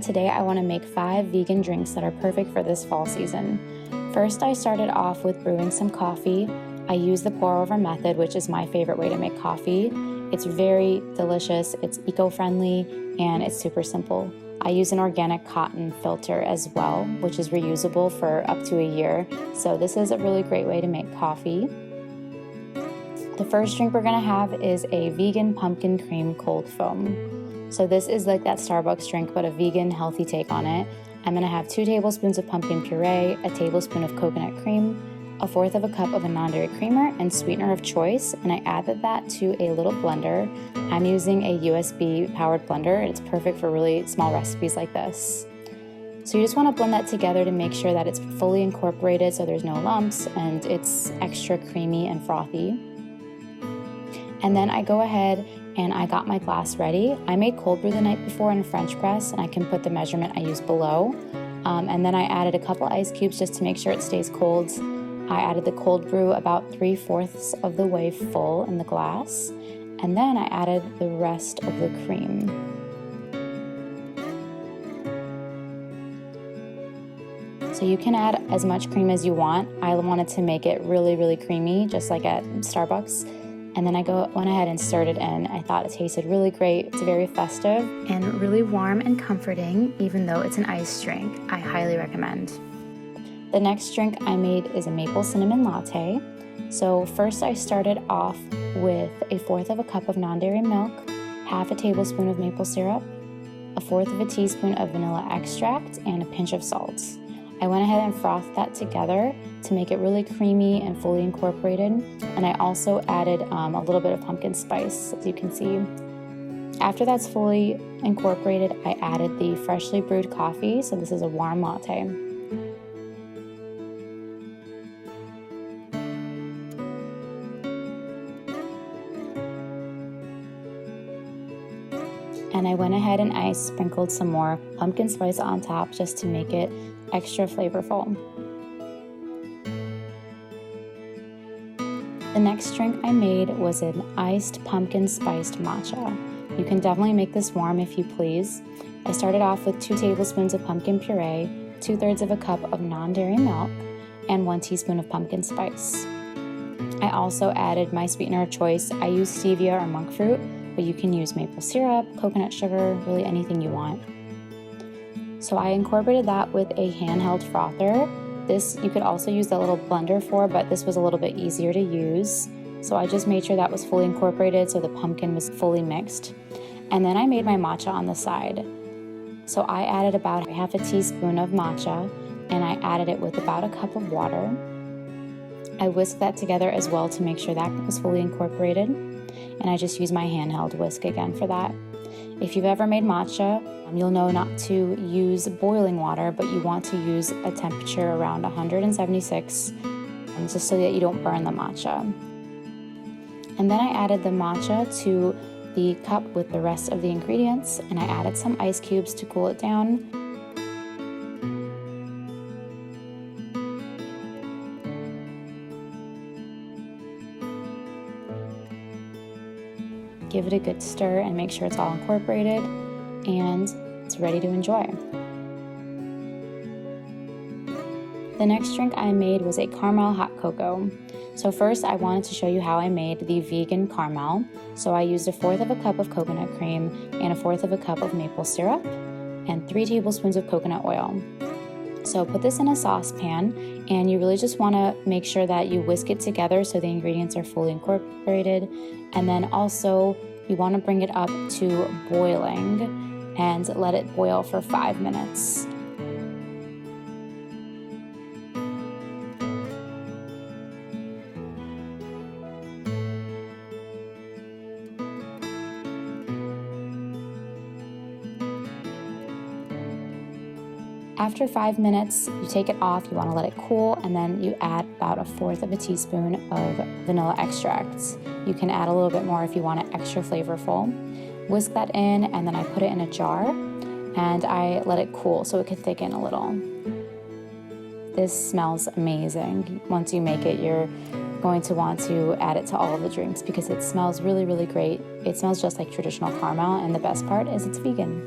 today I want to make 5 vegan drinks that are perfect for this fall season. First, I started off with brewing some coffee. I use the pour over method, which is my favorite way to make coffee. It's very delicious, it's eco-friendly, and it's super simple. I use an organic cotton filter as well, which is reusable for up to a year. So this is a really great way to make coffee. The first drink we're gonna have is a vegan pumpkin cream cold foam. So this is like that Starbucks drink, but a vegan healthy take on it. I'm gonna have 2 tablespoons of pumpkin puree, a tablespoon of coconut cream, 1/4 of a cup of a non-dairy creamer, and sweetener of choice, and I added that to a little blender. I'm using a USB powered blender, and it's perfect for really small recipes like this. So you just wanna blend that together to make sure that it's fully incorporated so there's no lumps and it's extra creamy and frothy. And then I go ahead and I got my glass ready. I made cold brew the night before in a French press, and I can put the measurement I use below. And then I added a couple ice cubes just to make sure it stays cold. I added the cold brew about 3/4 of the way full in the glass. And then I added the rest of the cream. So you can add as much cream as you want. I wanted to make it really, really creamy, just like at Starbucks. And then I went ahead and stirred it in. I thought it tasted really great. It's very festive and really warm and comforting, even though it's an iced drink. I highly recommend. The next drink I made is a Maple Cinnamon Latte. So first I started off with 1/4 of a cup of non-dairy milk, 1/2 a tablespoon of maple syrup, 1/4 of a teaspoon of vanilla extract, and a pinch of salt. I went ahead and frothed that together to make it really creamy and fully incorporated. And I also added a little bit of pumpkin spice, as you can see. After that's fully incorporated, I added the freshly brewed coffee. So this is a warm latte. And I went ahead and I sprinkled some more pumpkin spice on top just to make it extra flavorful. The next drink I made was an iced pumpkin spiced matcha. You can definitely make this warm if you please. I started off with 2 tablespoons of pumpkin puree, 2/3 of a cup of non-dairy milk, and 1 teaspoon of pumpkin spice. I also added my sweetener of choice. I use stevia or monk fruit, but you can use maple syrup, coconut sugar, really anything you want. So I incorporated that with a handheld frother. This you could also use the little blender for, but this was a little bit easier to use. So I just made sure that was fully incorporated so the pumpkin was fully mixed. And then I made my matcha on the side. So I added about 1/2 a teaspoon of matcha, and I added it with about a cup of water. I whisked that together as well to make sure that was fully incorporated. And I just used my handheld whisk again for that. If you've ever made matcha, you'll know not to use boiling water, but you want to use a temperature around 176, just so that you don't burn the matcha. And then I added the matcha to the cup with the rest of the ingredients, and I added some ice cubes to cool it down. Give it a good stir and make sure it's all incorporated, and it's ready to enjoy. The next drink I made was a caramel hot cocoa. So first I wanted to show you how I made the vegan caramel. So I used 1/4 of a cup of coconut cream and 1/4 of a cup of maple syrup and 3 tablespoons of coconut oil. So put this in a saucepan, and you really just want to make sure that you whisk it together so the ingredients are fully incorporated. And then also you want to bring it up to boiling and let it boil for 5 minutes. After 5 minutes, you take it off, you want to let it cool, and then you add about 1/4 of a teaspoon of vanilla extract. You can add a little bit more if you want it extra flavorful. Whisk that in, and then I put it in a jar, and I let it cool so it could thicken a little. This smells amazing. Once you make it, you're going to want to add it to all of the drinks because it smells really, really great. It smells just like traditional caramel, and the best part is it's vegan.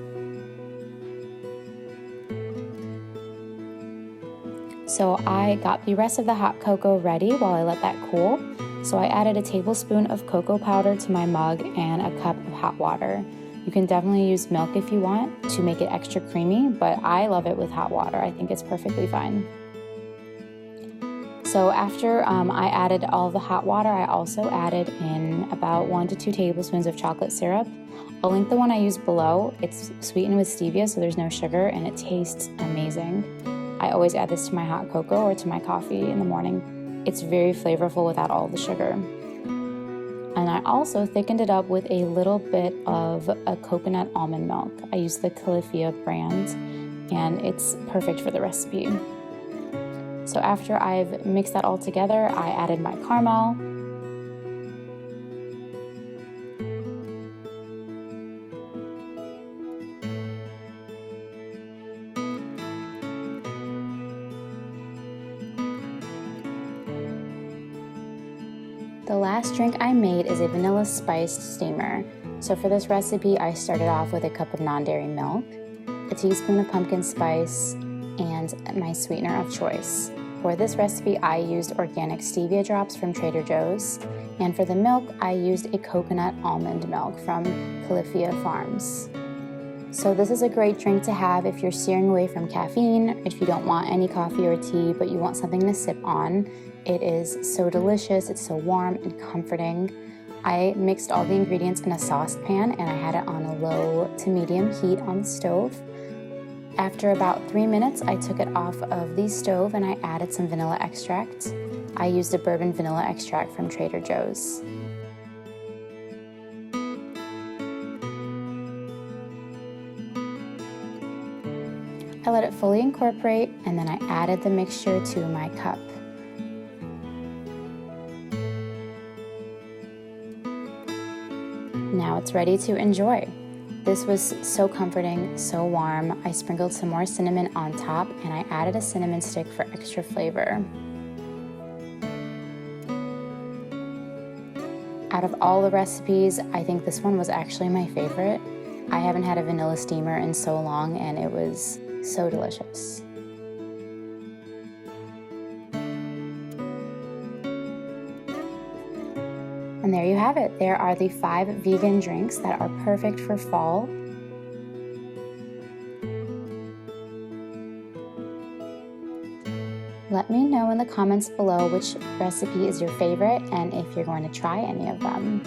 So I got the rest of the hot cocoa ready while I let that cool. So I added a tablespoon of cocoa powder to my mug and a cup of hot water. You can definitely use milk if you want to make it extra creamy, but I love it with hot water. I think it's perfectly fine. So after I added all the hot water, I also added in about 1 to 2 tablespoons of chocolate syrup. I'll link the one I used below. It's sweetened with stevia, so there's no sugar, and it tastes amazing. I always add this to my hot cocoa or to my coffee in the morning. It's very flavorful without all the sugar. And I also thickened it up with a little bit of a coconut almond milk. I use the Califia brand, and it's perfect for the recipe. So after I've mixed that all together, I added my caramel. The last drink I made is a vanilla spiced steamer. So for this recipe, I started off with a cup of non-dairy milk, a teaspoon of pumpkin spice, and my sweetener of choice. For this recipe, I used organic stevia drops from Trader Joe's, and for the milk, I used a coconut almond milk from Califia Farms. So this is a great drink to have if you're steering away from caffeine, if you don't want any coffee or tea, but you want something to sip on. It is so delicious, it's so warm and comforting. I mixed all the ingredients in a saucepan and I had it on a low to medium heat on the stove. After about 3 minutes, I took it off of the stove and I added some vanilla extract. I used a bourbon vanilla extract from Trader Joe's. I let it fully incorporate and then I added the mixture to my cup. Now it's ready to enjoy. This was so comforting, so warm. I sprinkled some more cinnamon on top and I added a cinnamon stick for extra flavor. Out of all the recipes, I think this one was actually my favorite. I haven't had a vanilla steamer in so long and it was so delicious. And there you have it. There are the 5 vegan drinks that are perfect for fall. Let me know in the comments below which recipe is your favorite and if you're going to try any of them.